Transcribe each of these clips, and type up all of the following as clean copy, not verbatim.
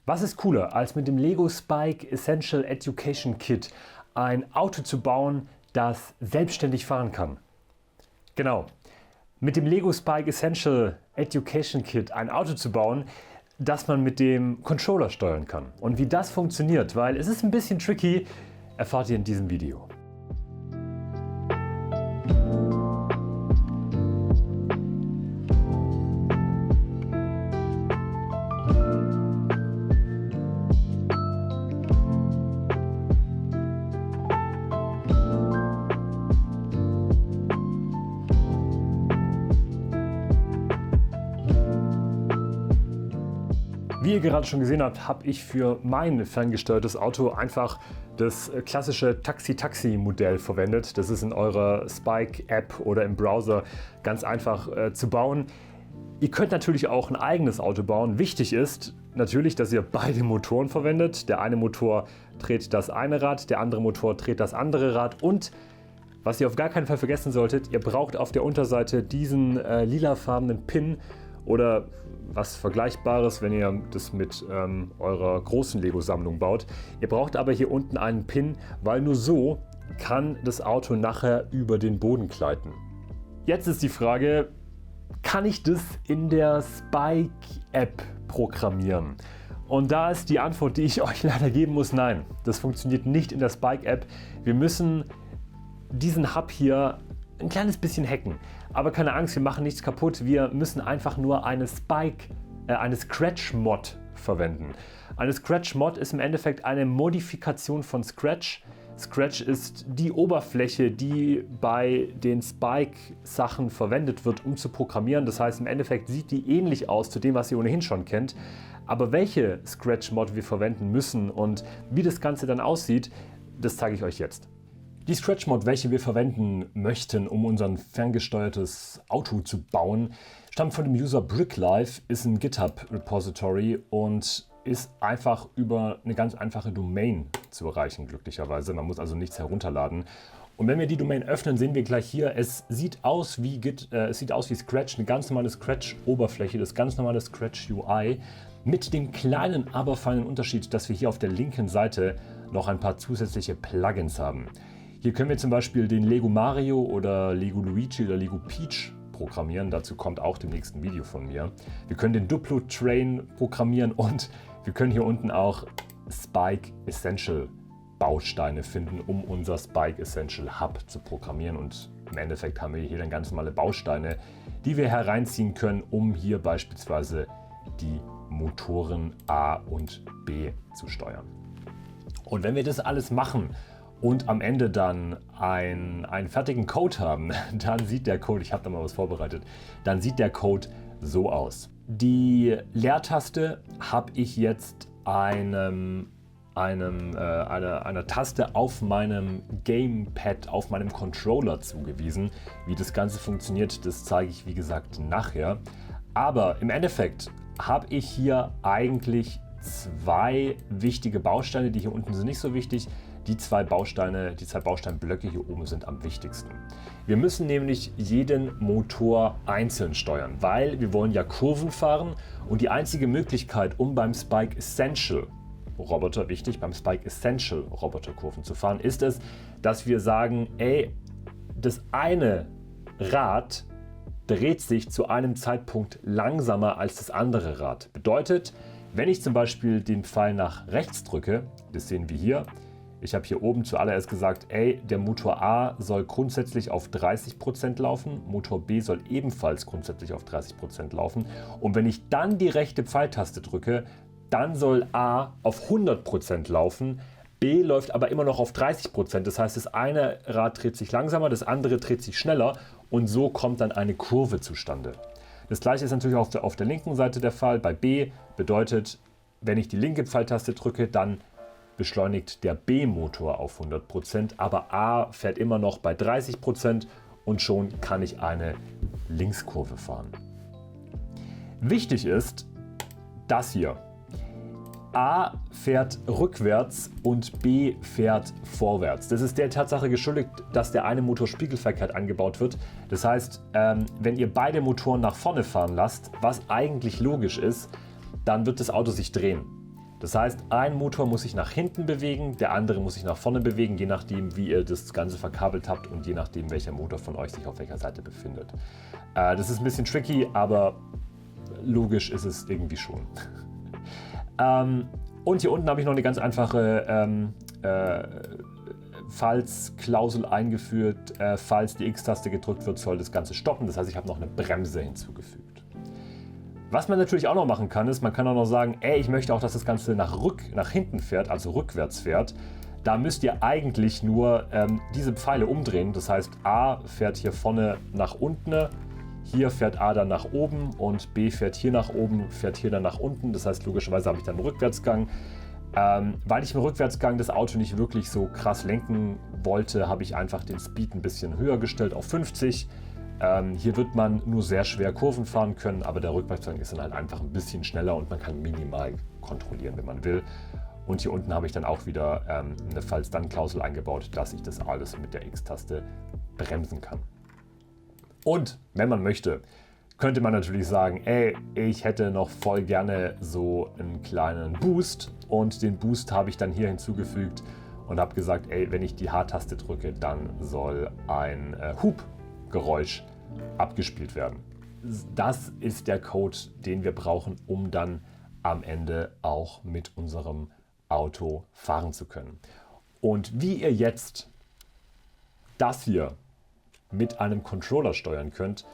Was ist cooler, als mit dem LEGO Spike Essential Education Kit ein Auto zu bauen, das selbstständig fahren kann? Genau, mit dem LEGO Spike Essential Education Kit ein Auto zu bauen, das man mit dem Controller steuern kann. Und wie das funktioniert, weil es ist ein bisschen tricky, erfahrt ihr in diesem Video. Wie ihr gerade schon gesehen habt, habe ich für mein ferngesteuertes Auto einfach das klassische Taxi-Taxi-Modell verwendet. Das ist in eurer Spike-App oder im Browser ganz einfach zu bauen. Ihr könnt natürlich auch ein eigenes Auto bauen. Wichtig ist natürlich, dass ihr beide Motoren verwendet. Der eine Motor dreht das eine Rad, der andere Motor dreht das andere Rad. Und was ihr auf gar keinen Fall vergessen solltet, ihr braucht auf der Unterseite diesen lilafarbenen Pin oder was Vergleichbares, wenn ihr das mit eurer großen Lego-Sammlung baut. Ihr braucht aber hier unten einen Pin, weil nur so kann das Auto nachher über den Boden gleiten. Jetzt ist die Frage, kann ich das in der Spike-App programmieren? Und da ist die Antwort, die ich euch leider geben muss, nein. Das funktioniert nicht in der Spike-App. Wir müssen diesen Hub hier ein kleines bisschen hacken. Aber keine Angst, wir machen nichts kaputt. Wir müssen einfach nur eine Scratch-Mod verwenden. Eine Scratch-Mod ist im Endeffekt eine Modifikation von Scratch. Scratch ist die Oberfläche, die bei den Spike-Sachen verwendet wird, um zu programmieren. Das heißt, im Endeffekt sieht die ähnlich aus zu dem, was ihr ohnehin schon kennt. Aber welche Scratch-Mod wir verwenden müssen und wie das Ganze dann aussieht, das zeige ich euch jetzt. Die Scratch-Mod, welche wir verwenden möchten, um unser ferngesteuertes Auto zu bauen, stammt von dem User BrickLife, ist ein GitHub-Repository und ist einfach über eine ganz einfache Domain zu erreichen, glücklicherweise. Man muss also nichts herunterladen. Und wenn wir die Domain öffnen, sehen wir gleich hier, es sieht aus wie Scratch, eine ganz normale Scratch-Oberfläche, das ganz normale Scratch-UI, mit dem kleinen, aber feinen Unterschied, dass wir hier auf der linken Seite noch ein paar zusätzliche Plugins haben. Hier können wir zum Beispiel den Lego Mario oder Lego Luigi oder Lego Peach programmieren. Dazu kommt auch demnächst ein Video von mir. Wir können den Duplo Train programmieren und wir können hier unten auch Spike Essential Bausteine finden, um unser Spike Essential Hub zu programmieren. Und im Endeffekt haben wir hier dann ganz normale Bausteine, die wir hereinziehen können, um hier beispielsweise die Motoren A und B zu steuern. Und wenn wir das alles machen und am Ende dann einen fertigen Code haben, dann sieht der Code, ich habe da mal was vorbereitet, dann sieht der Code so aus. Die Leertaste habe ich jetzt einer Taste auf meinem Gamepad, auf meinem Controller zugewiesen. Wie das Ganze funktioniert, das zeige ich wie gesagt nachher. Aber im Endeffekt habe ich hier eigentlich zwei wichtige Bausteine, die hier unten sind nicht so wichtig. Die zwei Bausteinblöcke hier oben sind am wichtigsten. Wir müssen nämlich jeden Motor einzeln steuern, weil wir wollen ja Kurven fahren und die einzige Möglichkeit, um beim Spike Essential Roboter, wichtig, beim Spike Essential Roboter Kurven zu fahren, ist es, dass wir sagen, ey, das eine Rad dreht sich zu einem Zeitpunkt langsamer als das andere Rad. Bedeutet, wenn ich zum Beispiel den Pfeil nach rechts drücke, das sehen wir hier, ich habe hier oben zuallererst gesagt, ey, der Motor A soll grundsätzlich auf 30% laufen, Motor B soll ebenfalls grundsätzlich auf 30% laufen. Und wenn ich dann die rechte Pfeiltaste drücke, dann soll A auf 100% laufen, B läuft aber immer noch auf 30%. Das heißt, das eine Rad dreht sich langsamer, das andere dreht sich schneller und so kommt dann eine Kurve zustande. Das gleiche ist natürlich auf der linken Seite der Fall. Bei B bedeutet, wenn ich die linke Pfeiltaste drücke, dann beschleunigt der B-Motor auf 100%, aber A fährt immer noch bei 30% und schon kann ich eine Linkskurve fahren. Wichtig ist das hier. A fährt rückwärts und B fährt vorwärts. Das ist der Tatsache geschuldet, dass der eine Motor spiegelverkehrt angebaut wird. Das heißt, wenn ihr beide Motoren nach vorne fahren lasst, was eigentlich logisch ist, dann wird das Auto sich drehen. Das heißt, ein Motor muss sich nach hinten bewegen, der andere muss sich nach vorne bewegen, je nachdem, wie ihr das Ganze verkabelt habt und je nachdem, welcher Motor von euch sich auf welcher Seite befindet. Das ist ein bisschen tricky, aber logisch ist es irgendwie schon. Und hier unten habe ich noch eine ganz einfache Falls-Klausel eingeführt. Falls die X-Taste gedrückt wird, soll das Ganze stoppen. Das heißt, ich habe noch eine Bremse hinzugefügt. Was man natürlich auch noch machen kann, ist, man kann auch noch sagen, ey, ich möchte auch, dass das Ganze nach hinten fährt, also rückwärts fährt. Da müsst ihr eigentlich nur diese Pfeile umdrehen. Das heißt, A fährt hier vorne nach unten, hier fährt A dann nach oben und B fährt hier nach oben, fährt hier dann nach unten. Das heißt, logischerweise habe ich dann einen Rückwärtsgang. Weil ich im Rückwärtsgang das Auto nicht wirklich so krass lenken wollte, habe ich einfach den Speed ein bisschen höher gestellt auf 50. Hier wird man nur sehr schwer Kurven fahren können, aber der Rückwärtsgang ist dann halt einfach ein bisschen schneller und man kann minimal kontrollieren, wenn man will. Und hier unten habe ich dann auch wieder eine Falls-Dann-Klausel eingebaut, dass ich das alles mit der X-Taste bremsen kann. Und wenn man möchte, könnte man natürlich sagen, ey, ich hätte noch voll gerne so einen kleinen Boost und den Boost habe ich dann hier hinzugefügt und habe gesagt, ey, wenn ich die H-Taste drücke, dann soll ein Hubgeräusch abgespielt werden. Das ist der Code, den wir brauchen, um dann am Ende auch mit unserem Auto fahren zu können. Und wie ihr jetzt das hier mit einem Controller steuern könnt,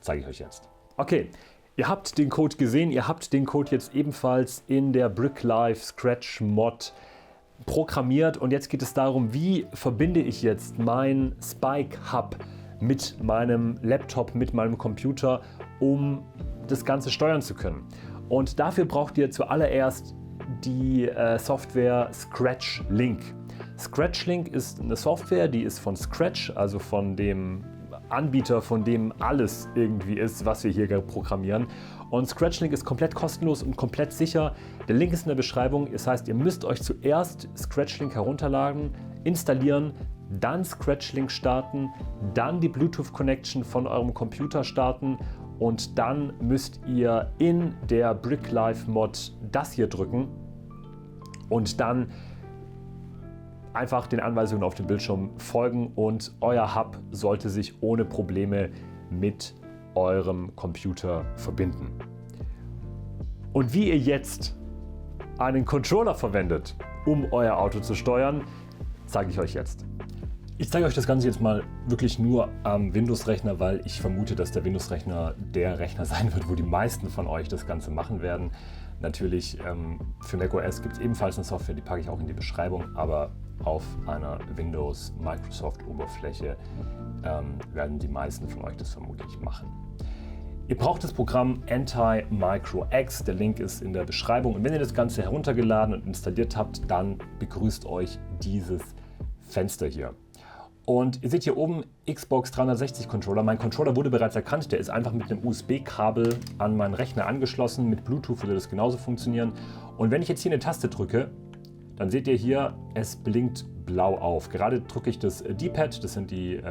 zeige ich euch jetzt. Okay, ihr habt den Code gesehen, ihr habt den Code jetzt ebenfalls in der BrickLife Scratch Mod programmiert und jetzt geht es darum, wie verbinde ich jetzt mein Spike Hub mit meinem Laptop, mit meinem Computer, um das Ganze steuern zu können. Und dafür braucht ihr zuallererst die Software Scratch Link. Scratch Link ist eine Software, die ist von Scratch, also von dem Anbieter, von dem alles irgendwie ist, was wir hier programmieren. Und Scratch Link ist komplett kostenlos und komplett sicher. Der Link ist in der Beschreibung. Das heißt, ihr müsst euch zuerst Scratch Link herunterladen, installieren, dann Scratch Link starten, dann die Bluetooth Connection von eurem Computer starten und dann müsst ihr in der BrickLife Mod das hier drücken und dann einfach den Anweisungen auf dem Bildschirm folgen und euer Hub sollte sich ohne Probleme mit eurem Computer verbinden. Und wie ihr jetzt einen Controller verwendet, um euer Auto zu steuern, zeige ich euch jetzt. Ich zeige euch das Ganze jetzt mal wirklich nur am Windows-Rechner, weil ich vermute, dass der Windows-Rechner der Rechner sein wird, wo die meisten von euch das Ganze machen werden. Natürlich für macOS gibt es ebenfalls eine Software, die packe ich auch in die Beschreibung, aber auf einer Windows-Microsoft-Oberfläche werden die meisten von euch das vermutlich machen. Ihr braucht das Programm Anti-Micro-X, der Link ist in der Beschreibung und wenn ihr das Ganze heruntergeladen und installiert habt, dann begrüßt euch dieses Fenster hier. Und ihr seht hier oben Xbox 360 Controller. Mein Controller wurde bereits erkannt, der ist einfach mit einem USB-Kabel an meinen Rechner angeschlossen. Mit Bluetooth würde das genauso funktionieren. Und wenn ich jetzt hier eine Taste drücke, dann seht ihr hier, es blinkt blau auf. Gerade drücke ich das D-Pad, das sind die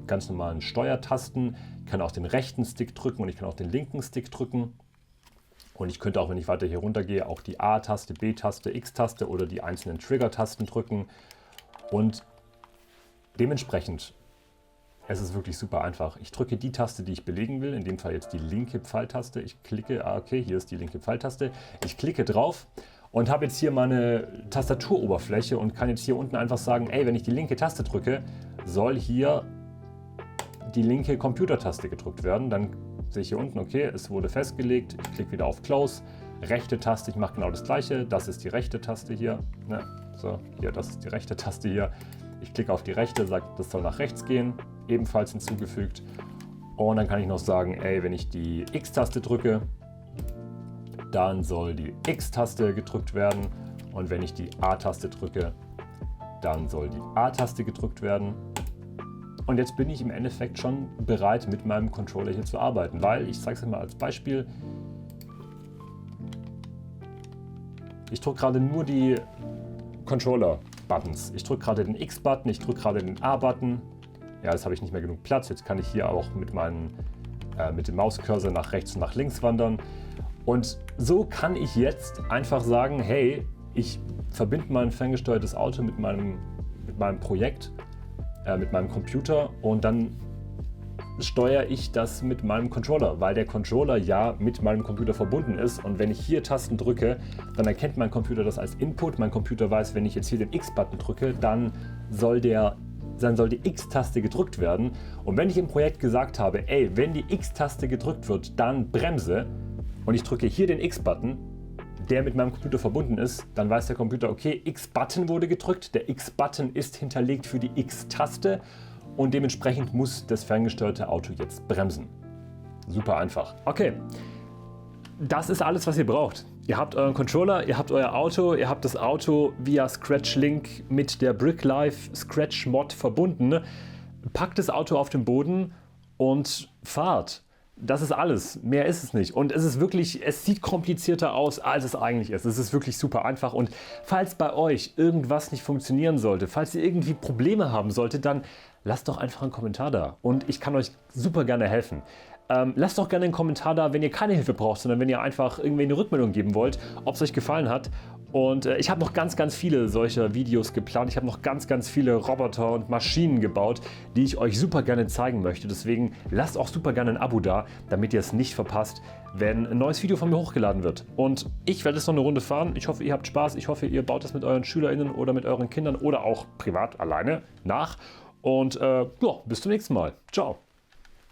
ganz normalen Steuertasten. Ich kann auch den rechten Stick drücken und ich kann auch den linken Stick drücken. Und ich könnte auch, wenn ich weiter hier runter gehe, auch die A-Taste, B-Taste, X-Taste oder die einzelnen Trigger-Tasten drücken. Und dementsprechend, es ist wirklich super einfach. Ich drücke die Taste, die ich belegen will, in dem Fall jetzt die linke Pfeiltaste. Ich klicke, okay, hier ist die linke Pfeiltaste. Ich klicke drauf und habe jetzt hier meine Tastaturoberfläche und kann jetzt hier unten einfach sagen, ey, wenn ich die linke Taste drücke, soll hier die linke Computertaste gedrückt werden. Dann sehe ich hier unten, okay, es wurde festgelegt. Ich klicke wieder auf Close. Rechte Taste, ich mache genau das gleiche. Das ist die rechte Taste hier. Ne? So, hier, das ist die rechte Taste hier. Ich klicke auf die rechte, sage, das soll nach rechts gehen, ebenfalls hinzugefügt. Und dann kann ich noch sagen, ey, wenn ich die X-Taste drücke, dann soll die X-Taste gedrückt werden. Und wenn ich die A-Taste drücke, dann soll die A-Taste gedrückt werden. Und jetzt bin ich im Endeffekt schon bereit, mit meinem Controller hier zu arbeiten, weil, ich zeige es euch mal als Beispiel, ich drücke gerade nur die Controller-Buttons. Ich drücke gerade den X-Button, ich drücke gerade den A-Button. Ja, jetzt habe ich nicht mehr genug Platz. Jetzt kann ich hier auch mit dem Mauscursor nach rechts und nach links wandern. Und so kann ich jetzt einfach sagen, hey, ich verbinde mein ferngesteuertes Auto mit meinem Projekt, mit meinem Computer und dann steuere ich das mit meinem Controller, weil der Controller ja mit meinem Computer verbunden ist und wenn ich hier Tasten drücke, dann erkennt mein Computer das als Input. Mein Computer weiß, wenn ich jetzt hier den X-Button drücke, dann soll die X-Taste gedrückt werden. Und wenn ich im Projekt gesagt habe, ey, wenn die X-Taste gedrückt wird, dann bremse und ich drücke hier den X-Button, der mit meinem Computer verbunden ist, dann weiß der Computer, okay, X-Button wurde gedrückt, der X-Button ist hinterlegt für die X-Taste und dementsprechend muss das ferngesteuerte Auto jetzt bremsen. Super einfach. Okay, das ist alles, was ihr braucht. Ihr habt euren Controller, ihr habt euer Auto, ihr habt das Auto via Scratch Link mit der BrickLife Scratch Mod verbunden. Packt das Auto auf den Boden und fahrt. Das ist alles, mehr ist es nicht. Und es ist wirklich, es sieht komplizierter aus, als es eigentlich ist. Es ist wirklich super einfach. Und falls bei euch irgendwas nicht funktionieren sollte, falls ihr irgendwie Probleme haben solltet, dann lasst doch einfach einen Kommentar da. Und ich kann euch super gerne helfen. Lasst doch gerne einen Kommentar da, wenn ihr keine Hilfe braucht, sondern wenn ihr einfach irgendwie eine Rückmeldung geben wollt, ob es euch gefallen hat. Und ich habe noch ganz viele solcher Videos geplant. Ich habe noch ganz viele Roboter und Maschinen gebaut, die ich euch super gerne zeigen möchte. Deswegen lasst auch super gerne ein Abo da, damit ihr es nicht verpasst, wenn ein neues Video von mir hochgeladen wird. Und ich werde jetzt noch eine Runde fahren. Ich hoffe, ihr habt Spaß. Ich hoffe, ihr baut das mit euren SchülerInnen oder mit euren Kindern oder auch privat alleine nach. Und ja, bis zum nächsten Mal. Ciao.